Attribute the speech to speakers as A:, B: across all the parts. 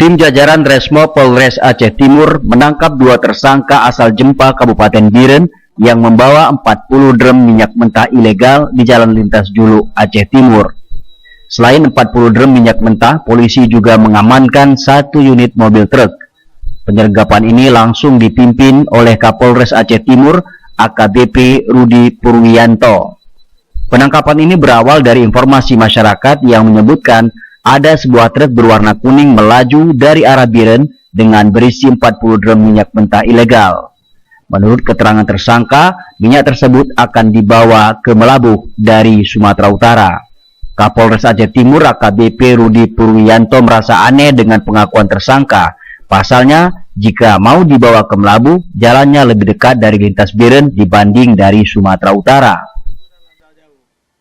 A: Tim jajaran Resmo Polres Aceh Timur menangkap 2 tersangka asal Jempa, Kabupaten Biren yang membawa 40 drum minyak mentah ilegal di Jalan Lintas Julu, Aceh Timur. Selain 40 drum minyak mentah, polisi juga mengamankan 1 unit mobil truk. Penyergapan ini langsung dipimpin oleh Kapolres Aceh Timur, AKBP Rudi Purwiyanto. Penangkapan ini berawal dari informasi masyarakat yang menyebutkan ada sebuah truk berwarna kuning melaju dari arah Biren dengan berisi 40 drum minyak mentah ilegal. Menurut keterangan tersangka, minyak tersebut akan dibawa ke Melabuh dari Sumatera Utara. Kapolres Aceh Timur AKBP Rudi Purwiyanto merasa aneh dengan pengakuan tersangka. Pasalnya, jika mau dibawa ke Melabuh, jalannya lebih dekat dari lintas Biren dibanding dari Sumatera Utara.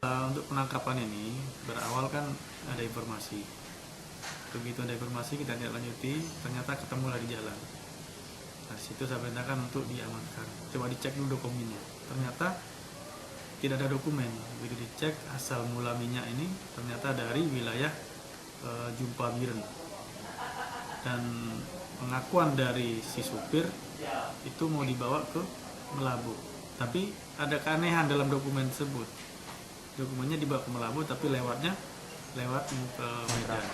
B: Untuk penangkapan ini berawal kan ada informasi. Begitu ada informasi kita lanjuti, ternyata ketemulah di jalan. Nah, situ saya perintahkan untuk diamankan. Coba dicek dulu dokumennya. Ternyata tidak ada dokumen. Begitu dicek asal mula minyak ini ternyata dari wilayah Jempa Biren. Dan pengakuan dari si supir itu mau dibawa ke Melabuh. Tapi ada keanehan dalam dokumen tersebut. Dokumennya dibawa ke Melabuh tapi lewat Medan.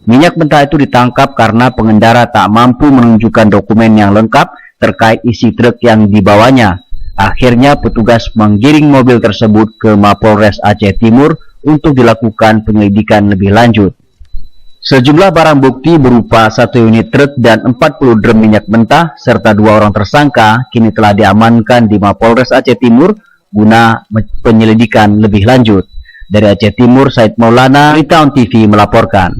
A: Minyak mentah itu ditangkap karena pengendara tak mampu menunjukkan dokumen yang lengkap terkait isi truk yang dibawanya. Akhirnya petugas menggiring mobil tersebut ke Mapolres Aceh Timur untuk dilakukan penyelidikan lebih lanjut. Sejumlah barang bukti berupa 1 unit truk dan 40 drum minyak mentah serta 2 orang tersangka kini telah diamankan di Mapolres Aceh Timur guna penyelidikan lebih lanjut. Dari Aceh Timur, Said Maulana, Berita On TV melaporkan.